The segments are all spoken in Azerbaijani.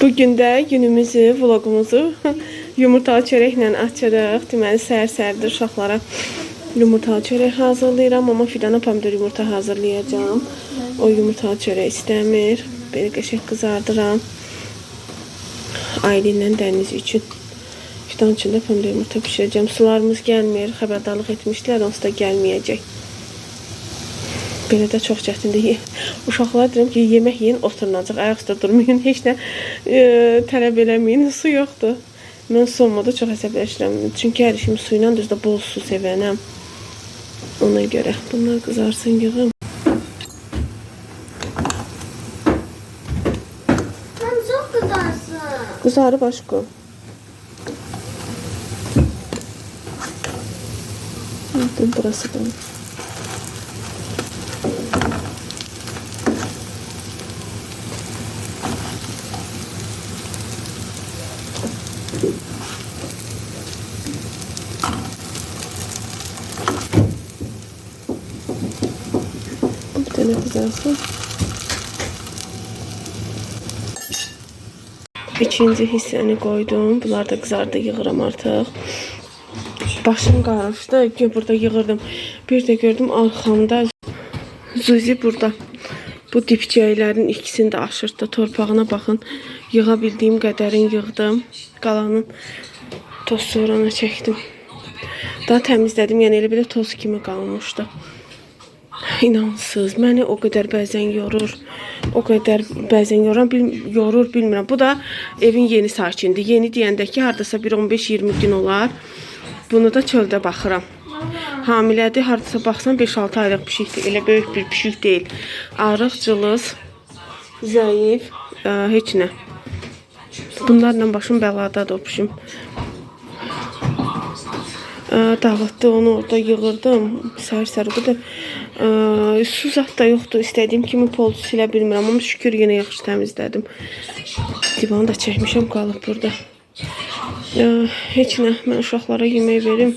Bugün də günümüzü, vlogumuzu yumurtalı çörəklə açırıq. Deməli, səhər-səhərdir uşaqlara yumurtalı çörək hazırlayıram. Amma Fidana pomidor yumurta hazırlayacağım. O yumurtalı çörək istəmir. Belə qəşəng qızardıram. Ailə dəniz üçün. Fidan üçün də pomidor yumurta pişirəcəm. Sularımız gəlmir. Xəbərdarlıq etmişdilər. Onsuz da gəlməyəcək. Belə də çox çətindir. Uşaqlara deyirəm ki, yemək yiyin, oturunacaq, ayaq üstə durmayın, heç nə tələb eləməyin, su yoxdur. Mən su olmadı çox əsəbləşirəm. Çünki hər işim su ilə, düzdə bol su sevənəm. Ona görə bunlar qızarsın yığım. Mən çox qızarsın. Qızarı başqa. Burası da. Bir tane kızarsın. İkinci hissəni koydum. Bunlar da kızardı, yığıram artıq. Başım qarışdı. Burada yığırdım. Bir de gördüm arxamda Zuzi burada. Bu dipçəklərin ikisini də aşırtdı. Torpağına baxın. Yığa bildiyim qədərin yığdım. Qalanın toz soğranı çəkdim. Daha təmizlədim. Yəni elə belə toz kimi qalmışdı. İnansız. Məni o qədər bəzən yorur. O qədər bəzən yorur, bilmirəm. Bu da evin yeni sakindi. Yeni deyəndə ki, hardasa bir 15-20 gün olar. Bunu da çöldə baxıram. Hamilədir, hardasa baxsan 5-6 aylıq pişikdir. Elə böyük bir pişik deyil. Arıq, cılız, zəif, heç nə. Bunlarla başım bəladadır o pişim. Dağıtdı, onu orada yığırdım. Sər-sər o qədər. Su zat da yoxdur. İstədiyim kimi pol silə bilmirəm. Amma şükür yenə yaxşı təmizlədim. Divanı da çəkmişəm, qalıb burada. Heç nə. Mən uşaqlara yemək verim.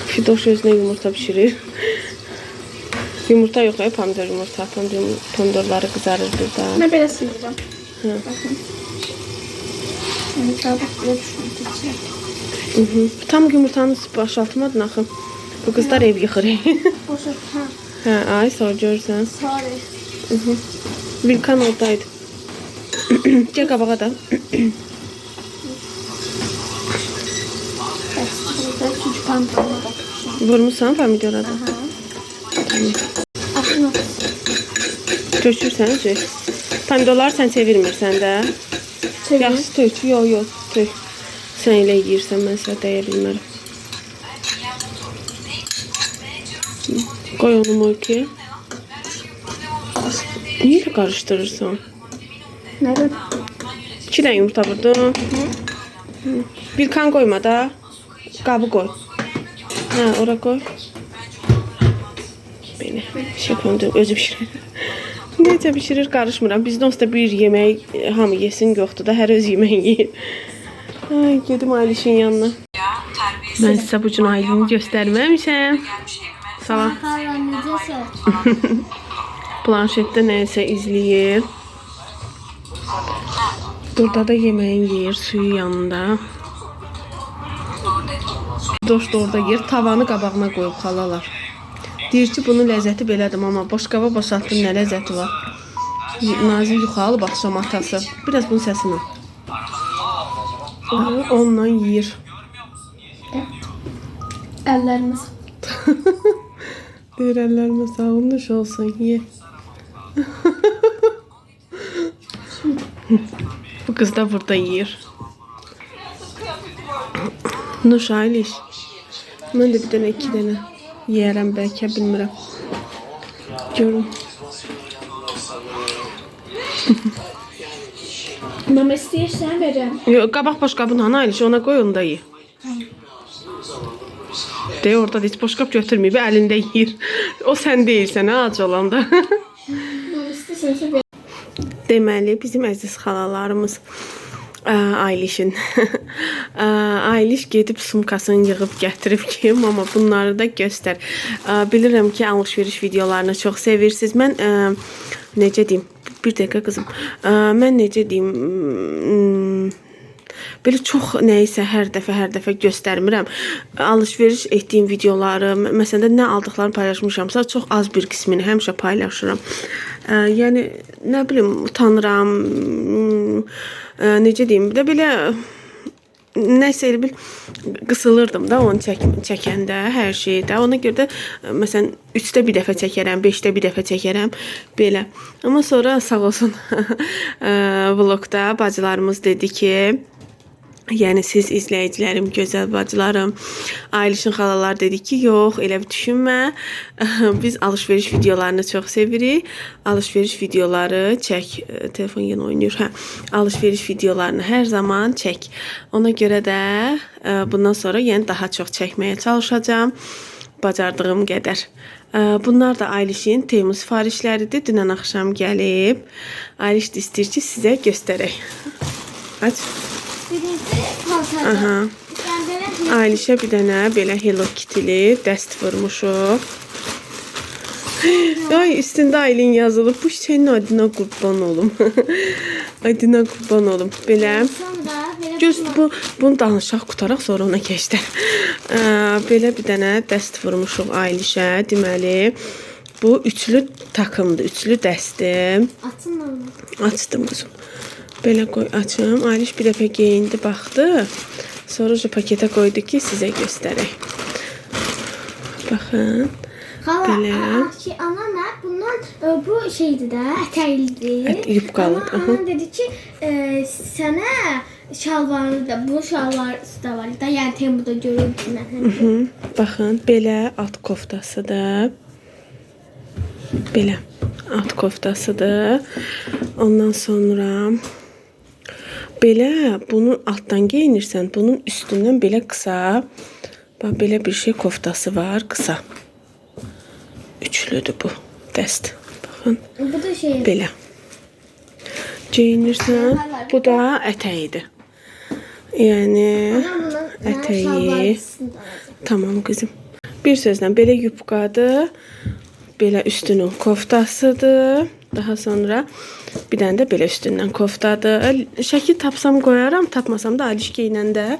Fidoş özünə yumurta pişirir. Yumurta yox, pomidor yumurta. Pomidorları qızarır burada. Mən belə sıyıracağım. Bakın. Yəni qabaq belə düşündüm. Tam yumurtanı boşaltmadın axı. Bu qızlar ev yıxır. Boşalt, hə. Hə, ay sonra görürsən. Sorry. Vilkan oradaydı. Gəl qabağa da. Bəs, burada üçüncü pomidoruna baxmışam. Vurmuşsan pomidora da. Axın Tökürsən ki. Pomidorları sən çevirmirsən də. Yaxşı tök. Yox, tök. Sən elə yeyirsən, mən sənə dəyə bilmərəm. Qoy onu moykiyə. Niyə elə qarışdırırsan? Nədir? 2 dənə yumurta vurdum. Bir kan qoyma da. Qabı qoy. Hə, ora qoy. Belə. Pomidor özü pişirir. Necə pişirir qarışmıram. Bizdə onsuz da bir yemək hamı yesin yoxdur da. Hər öz yemək yeyir. Ay, gedim Aylişin yanına. Mən sizə bu gün Aylini göstərməmişəm. Sabah. Xalan necəsə? Planşetdə nəyəsə izləyir. Burada da yeməyin yeyir, suyu yanında. Dost da orada yer, tavanı qabağına qoyub xalalar. Deyir ki, bunun ləzzəti belədir, amma boşqaba boşaltdım, nə ləzzəti var. Nazi yuxalı baxşam atası. Biraz bunun səsini al. Onunla yeyir. Əllərimiz. Deyir, əllərimə sağolmuş olsun, ye. Bu kız da burada yiyir. Nuş Ayliş. Mən də bir dənə 2 dənə yiyərəm bəlkə, bilmirəm. Görün. Mama istəyirsən verəm. Yox, qabaq boşqabın hanı Ayliş, ona qoy, onu da ye. De, orada heç boşqab götürməyib, əlində yiyir. O sən deyilsən, ac olanda. Mama istəyirsən verəm. Deməli, bizim əziz xalalarımız Aylişin. Ayliş gedib sumkasını yığıb gətirib ki, mama bunları da göstər. Bilirəm ki, alış-veriş videolarını çox sevirsiniz. Mən necə deyim, Bir dəqiqə qızım. Mən necə deyim? Belə çox nəyisə hər dəfə göstərmirəm. Alış-veriş etdiyim videoları, məsələn nə aldıqlarımı paylaşmışamsa, çox az bir qismini həmişə paylaşıram. Yəni nə bilim, utanıram. Necə deyim? Bir də belə nəsə elə bil qısılırdım da onu çəkəndə, hər şeydə. Ona görə də məsələn 3-də bir dəfə çəkərəm, 5-də bir dəfə çəkərəm belə. Amma sonra sağ olsun vlogda bacılarımız dedi ki, yəni siz izləyicilərim, gözəl bacılarım, Aylişin xalalar dedi ki, yox, elə bir düşünmə. Biz alış-veriş videolarını çox sevirik. Alış-veriş videoları çək. Telefon yenə oynayır. Alış-veriş videolarını hər zaman çək. Ona görə də bundan sonra yəni daha çox çəkməyə çalışacağam. Bacardığım qədər. Bunlar da Aylişin Temu sifarişləridir. Dünən axşam gəlib. Ayliş də istəyir ki, sizə göstərək. Aç. Aha. Aylişə bir dənə belə Hello Kitty-li dəst vurmuşuq. Ay, üstündə Aylin yazılıb. Bu çiçəyin adına qurban olum. Adına qurban olum. Belə. Göz bunu danışaq qutaraq sonra ona keçdir. Belə bir dənə dəst vurmuşuq Aylişə. Deməli, bu üçlü takımdır, üçlü dəstim. Açdım qızım. Belə qoy, açım. Ayliş bir dəfə geyindi, baxdı. Sonra paketə qoydu ki, sizə göstərək. Baxın. Belə. Ana nə? Bundan bu şeydir də, ətəklidir. Yupqalı. Ana dedi ki, sənə şalvarı da, bu şalvar da var da, yəni Temuda görürdüm. Baxın, belə alt koftasıdır. Belə alt koftasıdır. Ondan sonra belə bunun altdan geyinirsən, bunun üstündən belə qısa, bax belə bir şey koftası var, qısa. Üçlüdür bu dəst. Baxın. Bu da şey. Belə. Geyinirsən, bu da ətəyidir. Yəni ətəyi. Tamam qızım. Bir sözlə belə yupqadır. Belə üstünün koftasıdır. Daha sonra bir dənə də belə üstündən koftadır. Şəkil tapsam qoyaram, tapmasam da Ayliş geyinəndə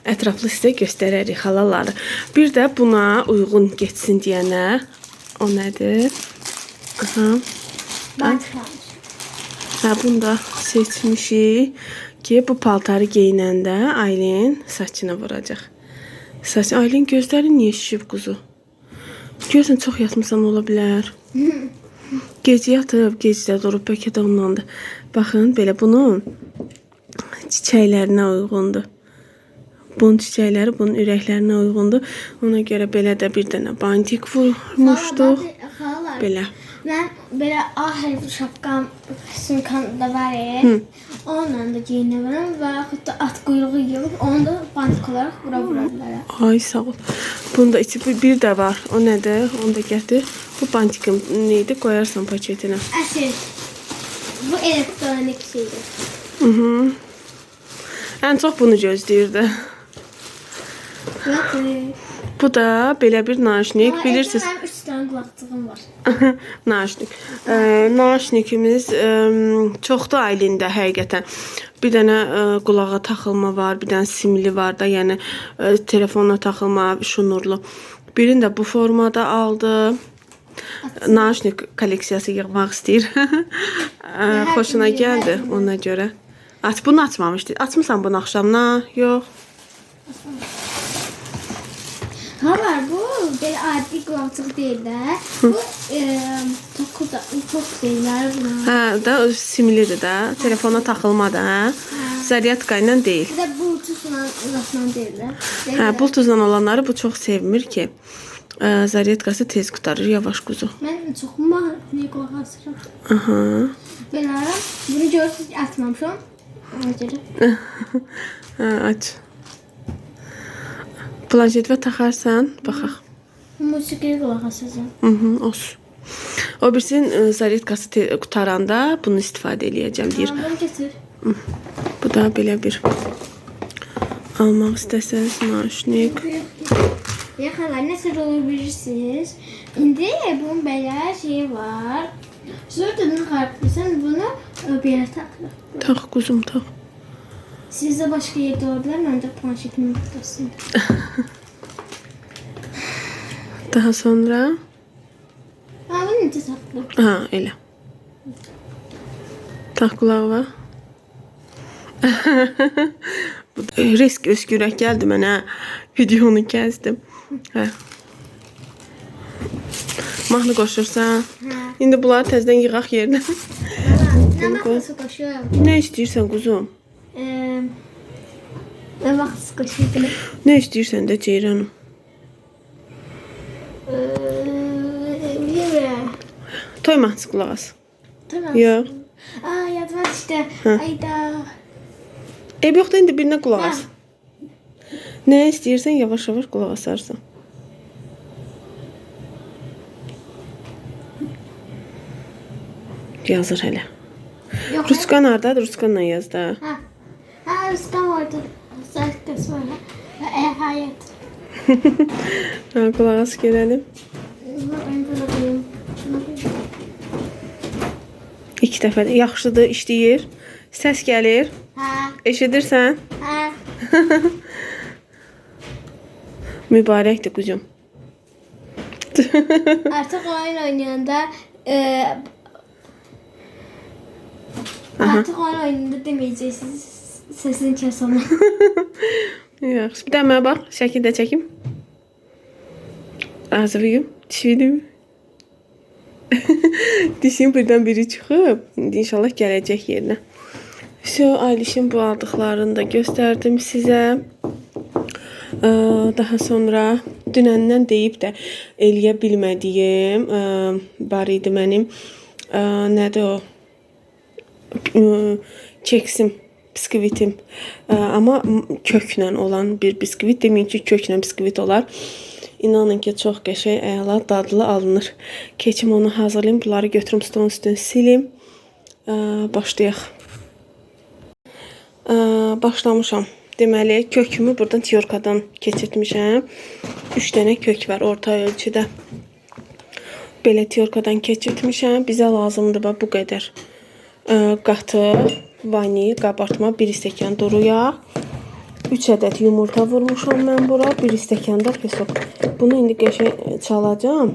ətraflı sizə göstərərik xalaları. Bir də buna uyğun geçsin deyənə o nədir? Aha. Bunu da seçmişik ki, bu paltarı geyinəndə Aylin saçına vuracaq. Aylin gözləri niyə şişib quzu? Görsən çox yatmısan ola bilər. Gecə yatıb, gecədə durub, bəlkə də ondandır. Baxın, belə bunun çiçəklərinə uyğundur. Bunun çiçəkləri bunun ürəklərinə uyğundur. Ona görə belə də bir dənə bantik vurmuşduq. Belə. Mən belə A hərfi şapqam sumkamda var. Onunla da geyinirəm və yaxud da at quyruğu yığıb onu da bantik olaraq vura bilərəm. Ay, sağ ol. Bunda içi bir də var. O nədir? Onu da gətir. Bu bantikim neydi? Qoyarsan paketinə. Əsl. Bu elektronik şeydir. Ən çox bunu gözləyirdi. Bu da belə bir naşnik, bilirsiniz. Mənim 3 dənə qulaqcığım var. Naşnik. Naşnikimiz çoxdur Aylində həqiqətən. Bir dənə qulağa taxılma var, bir dənə simli var da, yəni telefona taxılma, şunurlu. Birini də bu formada aldı. Naşnik kolleksiyası yığmaq istəyir. Xoşuna gəldi ona görə. Bunu açmamışdı. Açmısan bunu axşamdan? Yox. Var, bu belə adi qulaqcıq deyil də. Bu çox deyirlər buna. Hə, da simlidir də. Telefona taxılma da, hə? Zaryadka ilə deyil. Bir də Bluetooth-la uzatma deyirlər. Hə, Bluetooth-la olanları bu çox sevmir ki. Zaryadkası tez qutarır, yavaş quzu. Mən çox mahnıya qulaq asıram. Aha. Belə, bunu görürsünüz ki, açmamışam. Ona görə. Hə, aç. Planşetə taxarsan, baxaq. Musiqiyə qulaq asacağam. Olsun. O birisinin zaryadkası qutaranda bunu istifadə eləyəcəm deyir. Bunu getir. Bu da belə bir almaq istəsəniz naşnik. Yaxalar, nəsə olur bilirsiniz. İndi bunun belə şeyi var. Sonra da xarabdırsan bunu bir yerə taxırıq. Tax quzum, tax. Sizdə başqa yerdə ola bilər, məncə planşetimin buradasın. Daha sonra Ha, bunu necə saxlayım? ha, elə. Tax qulağa. Risk öskürək gəldi mənə. Videonu kəsdim. Hə. Mahnı qoşursan. İndi bunları təzədən yığaq yerinə. Nə vaxt qoşuyorum? Nə istəyirsən quzum? Nə vaxt qoşuyorum? Nə istəyirsən də Ceyranım. Bilmirəm. Toy mahnısı qulaq as. Tamam. Yox. Aa, yadıma düşdü. Ayda. Eyb yoxdur, indi birinə qulaq as. Nə istəyirsən yavaş-yavaş qulaq asarsan. Yazır hələ. Yox. Ruskan hardadır? Ruskanla yaz da. Ha. Ha, Rüstem orada. Saçta sonra. Hayat. Ha, qulaq as gelelim. Ben burada koyayım. Şuna koyayım. İki dəfə də yaxşıdır, işləyir. Səs gəlir. Ha. Eşidirsən? Ha. Mübarəkdir quzum. Artık oyun oynayanda artık oyun oynayanda demeyeceksiniz. Sesini kes ona. Yaxşı. Bir də mənə bax, şəkil də çəkim. Ağzıyım, dişiydim. Dişim birdən biri çıxıb. İndi inşallah gələcək yerinə. Ailişin bu aldıqlarını da göstərdim sizə. Daha sonra dünəndən deyib də eləyə bilmədiyim var idi mənim. Nədir o? Keksim, biskvitim. Amma köklə olan bir biskvit. Deməyin ki, köklə biskvit olar. İnanın ki, çox qəşəng, əla, dadlı alınır. Keçim onu hazırlayım. Bunları götürüm stolun üstünü silim. Başlayaq. Başlamışam. Deməli, kökümü buradan Tiyorkadan keçirtmişəm. 3 dənə kök var orta ölçüdə. Belə Tiyorkadan keçirtmişəm. Bizə lazımdır bu qədər. Qatı, vanil, qabartma, 1 stəkan duru yağ. 3 ədəd yumurta vurmuşam mən bura. 1 stəkan da pesok. Bunu indi qəşəng çalacağam.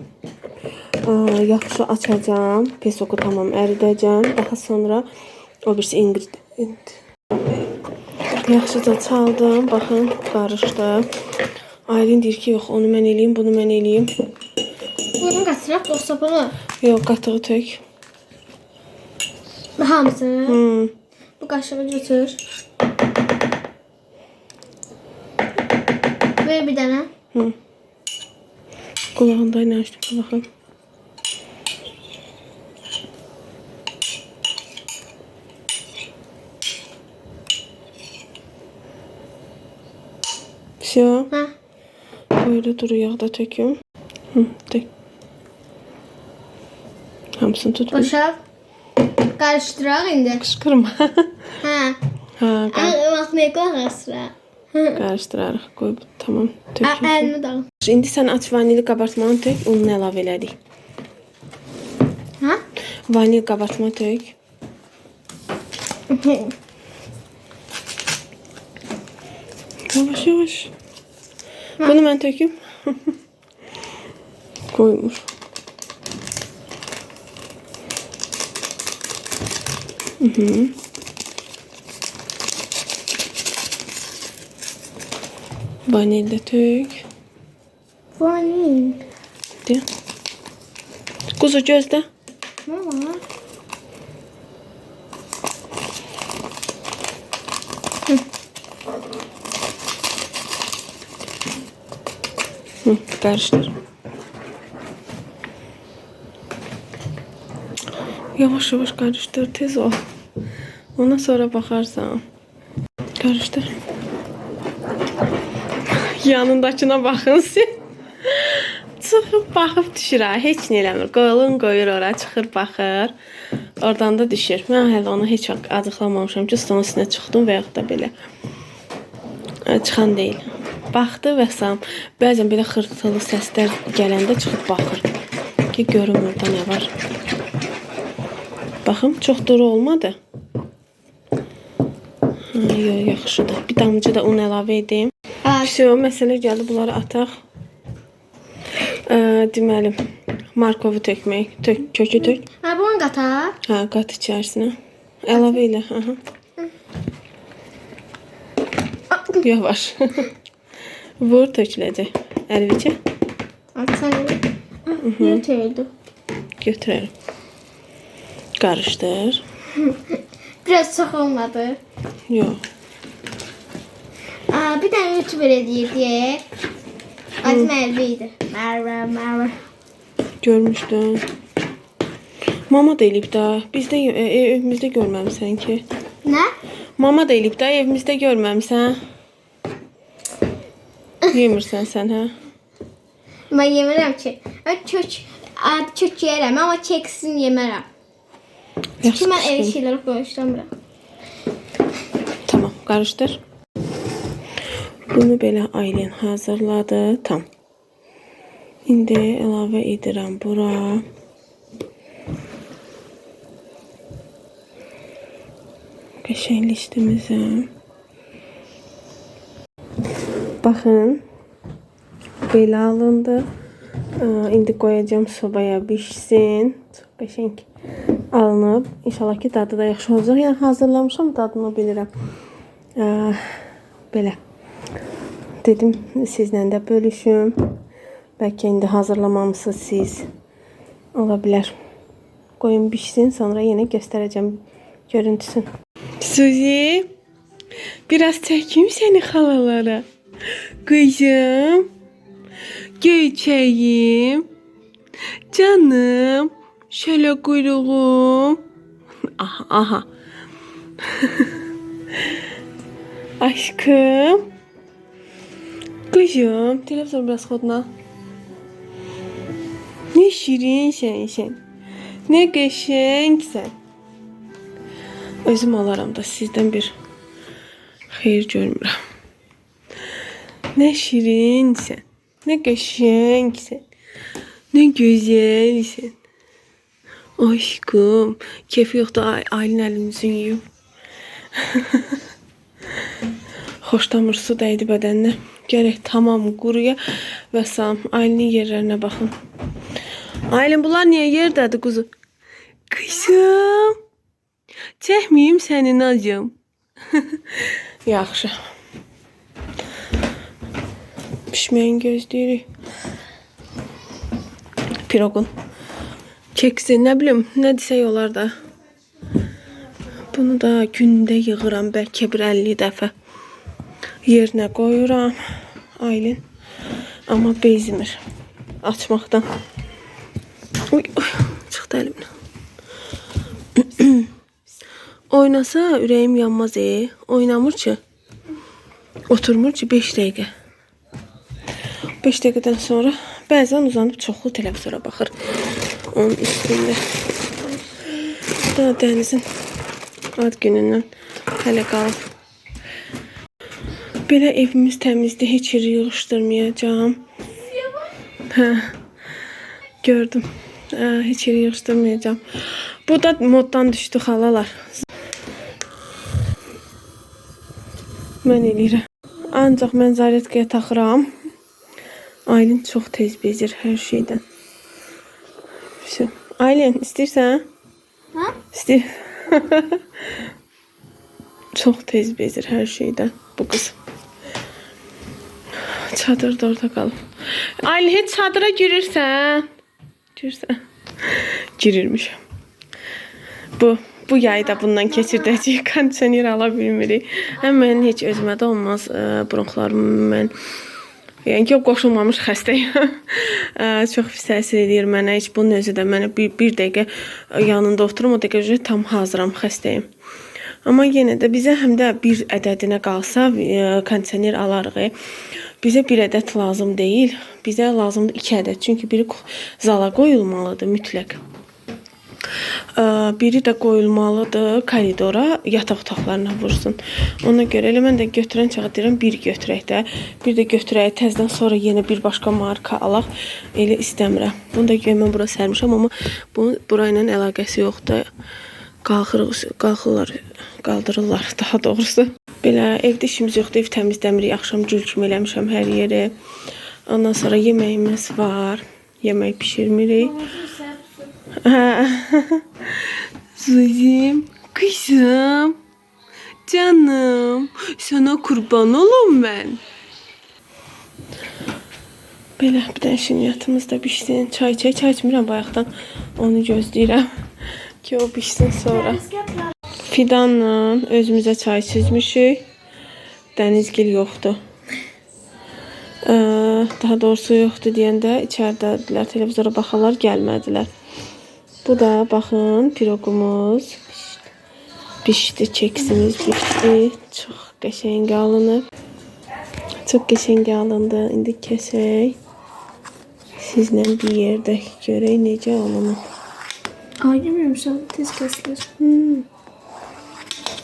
Yaxşı açacağım. Pesoku tamam əridəcəm. Daha sonra o birisi ingredient. Yaxşıca çaldım. Baxın, qarışdı. Aylin deyir ki, yox, onu mən eləyim, bunu mən eləyim. Bunu qatıraq, yoxsa bunu? Yox, qatığı tök. Hamısını? Bu qaşığı götür. Ver bir dənə. Qulağında ilə açdım, baxın. Все. Ha. Böyle duru yağda töküm. Tök. Hamısını tut. Boşalt. Qarışdıraq indi. Qışqırma. Ha. Ha, Vaxtını qulaq asıraq. qarışdırarıq. Qoy, tamam. Töküm. Əlimi dağım. İndi sən aç vanili qabartmanı tök, ununu əlavə elədik. Ha? Vanil qabartma tök. Yavaş yavaş. Bunu mən töküm. Koymuş. Vanil de tök. Vanil. De. Kuzu gözdə. Mama. Qarışdır. Yavaş yavaş qarışdır, tez ol. Ona sonra baxarsan. Qarışdır. Yanındakına baxın siz. Çıxıb baxıb düşür ha, heç nə eləmir. Qoyulun qoyur ora, çıxır baxır. Oradan da düşür. Mən hələ onu heç vaxt acıqlamamışam ki, stolun üstünə çıxdım və yaxud da belə. Çıxan deyil. Baxdı və sam. Bəzən belə xırıltılı səslər gələndə çıxıb baxır ki, görüm orada nə var. Baxım, çox duru olmadı. Yox, yaxşıdır. Bir damcı da un əlavə edeyim. Vəsə, məsələ gəldi, bunları ataq. Deməli, markovu tökmək. Kökü tök. Bunu qatar. Qat içərisinə. Əlavə elə. Yavaş. Vur, töküləcək. Əlvicə. Götürdüm. Götürərəm. Qarışdır. Biraz çox olmadı. Yox. Bir dənə YouTuber edirdi. Adı Mərvə idi. Mərvə. Görmüşdüm. Mama da elib də. Bizdə evimizdə görməmisən ki. Nə? Mama da elib də, evimizdə görməmisən. Yemirsən sən, hə? Mən yemirəm ki. Kök yeyərəm, amma keksini yemərəm. Çünki mən elə şeyləri qoyuşlamıram. Tamam, qarışdır. Bunu belə Aylin hazırladı. Tam. İndi əlavə edirəm bura. Qəşəng listimizi. Baxın. Belə alındı. İndi qoyacağım sobaya bişsin. Çox qəşəng alınıb. İnşallah ki dadı da yaxşı olacaq. Yəni hazırlamışam, dadını bilirəm. Belə. Dedim sizlə də bölüşüm. Bəlkə indi hazırlamamısınız siz. Ola bilər. Qoyun bişsin, sonra yenə göstərəcəm görüntüsün. Suzi, biraz çəkeyim səni xalalara. Qızım, göyçəyim, canım, şöyle quyruğum. Aha. Aşkım. Kızım, televizor biraz xodna. Ne şirin sen. Ne qəşəngsən. Özüm alaram da sizdən bir xeyir görmürəm. Ne şirinsən. Ne qəşəngsən. Ne gözəlsən. Aşkım, keyfi yoxdur, Aylin əlimizin yiyib. Xoşdamır, su dəydi bədəninə. Gərək tamam quruya və salam. Aylinin yerlərinə baxın. Aylin, bunlar niyə yerdədir quzu? Qızım, çəkməyim səni nacım. Yaxşı. Pişməyin gözləyirik. Pirogun. Keksi, nə bilim, nə desək olar da. Bunu da gündə yığıram, bəlkə bir 50 dəfə. Yerinə qoyuram. Aylin. Amma bezmir açmaqdan. Uy, çıxdı əlimdən. Oynasa ürəyim yanmaz. Oynamır ki. Oturmur ki 5 dəqiqə. 5 dəqiqədən sonra bəzən uzanıb çoxlu televizora baxır. Onun üstündə. Da Dənizin ad günündən hələ qalıb. Belə evimiz təmizdir, heç yeri yığışdırmayacağım. Gördüm. Heç yeri yığışdırmayacağım. Bu da moddan düşdü xalalar. Mən eləyirəm. Ancaq mən zaretkaya taxıram. Aylin çox tez bezir hər şeydən. Aylin, istəyirsən? Hə? İstəyir. Çox tez bezir hər şeydən bu qız. Çadır da orada qalıb. Aylin, heç çadıra girirsən? Girirmişəm. Bu yayda bundan keçirdəcəyik. Kondisioner ala bilmirik. Mən heç özümə də olmaz. Bronxlarımı mən... Yəni ki, qoşulmamış xəstəyim. Çox pis təsir edir mənə. Heç bunun özü də mənə bir dəqiqə yanında oturum. O dəqiqə tam hazıram, xəstəyim. Amma yenə də bizə həm də bir ədədinə qalsa kondisioner alarıq. Bizə bir ədəd lazım deyil. Bizə lazımdır 2 ədəd. Çünki biri zala qoyulmalıdır mütləq. Biri də qoyulmalıdır koridora, yataq otaqlarına vursun. Ona görə elə mən də götürən çağı deyirəm, bir götürək də. Bir də götürək, təzdən sonra yenə bir başqa marka alaq. Elə istəmirəm. Bunu da mən bura sərmişəm, amma bunun burayla əlaqəsi yoxdur. qaldırırlar daha doğrusu. Belə evdə işimiz yoxdur, ev təmizləmirik, axşam gül kimi eləmişəm hər yeri. Ondan sonra yeməyimiz var, yemək pişirmirik. Zuzim, kızım, canım, sana kurban olum ben. Belə bir də şinyatımız da pişsin. Çay içmirəm bayaqdan. Onu gözləyirəm ki o pişsin sonra. Fidanla özümüzə çay süzmüşük. Dənizgil yoxdur. Daha doğrusu yoxdur deyəndə içəridədirlər, televizora baxarlar, gəlmədilər. Bu da baxın piroqumuz pişdi, keksimiz pişdi. Çox qəşəng alınıb. Çox qəşəng alındı. İndi kəsək. Sizlə bir yerdə görək necə alınıb. Ay bilmiyorum şu an tez kesilir.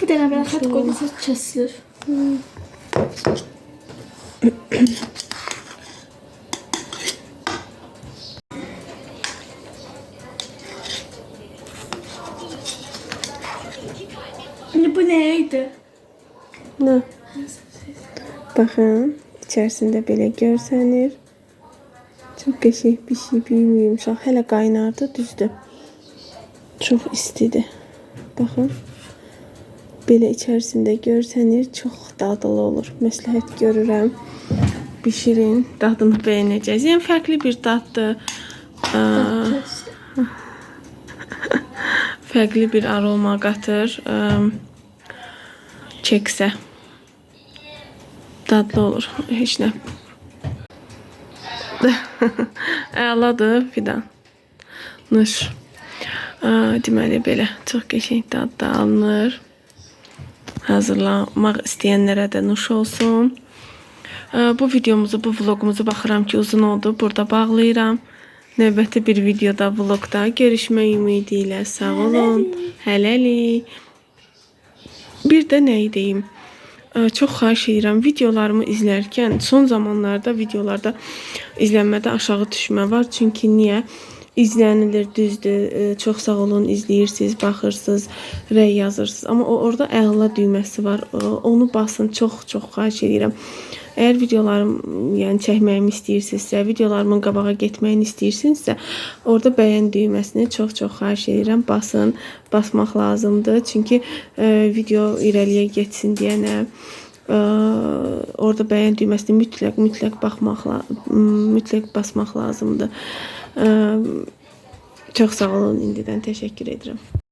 Bir tane böyle kat koyduysa kesilir. Bu neydi? Ne? Baxın, içərisində belə görsənir. Çox qəşəng bir şey, bir yumuşaq. Hələ qaynardı, düzdür. Çox istidir. Baxın. Belə içərisində görsənir, çox dadlı olur. Məsləhət görürəm. Bişirin, dadını bəyənəcəksiniz. Yəni fərqli bir daddır. Fərqli bir aroma qatır. Keksə. Dadlı olur. Heç nə. Əladır Fidan. Nuş. Deməli belə çox qəşəng dadda alınır. Hazırlamaq istəyənlərə də nuş olsun. Bu videomuzu, bu vlogumuzu baxıram ki uzun oldu. Burada bağlayıram. Növbəti bir videoda, vlogda görüşmək ümidi ilə. Sağ olun. Hələlik. Bir də nə deyim? Çox xahiş edirəm, videolarımı izlərkən son zamanlarda videolarda izlənmədə aşağı düşmə var. Çünki niyə? İzlənilir, düzdür. Çox sağ olun, izləyirsiniz, baxırsınız, rəy yazırsınız. Amma orada əla düyməsi var. Onu basın, çox xahiş edirəm. Əgər videolarım, yəni çəkməyimi istəyirsinizsə, videolarımın qabağa getməyini istəyirsinizsə, orada bəyən düyməsini çox xahiş edirəm. Basın, basmaq lazımdır. Çünki video irəliyə getsin deyənə orada bəyən düyməsini mütləq basmaq lazımdır. Çox sağ olun indidən, təşəkkür edirəm.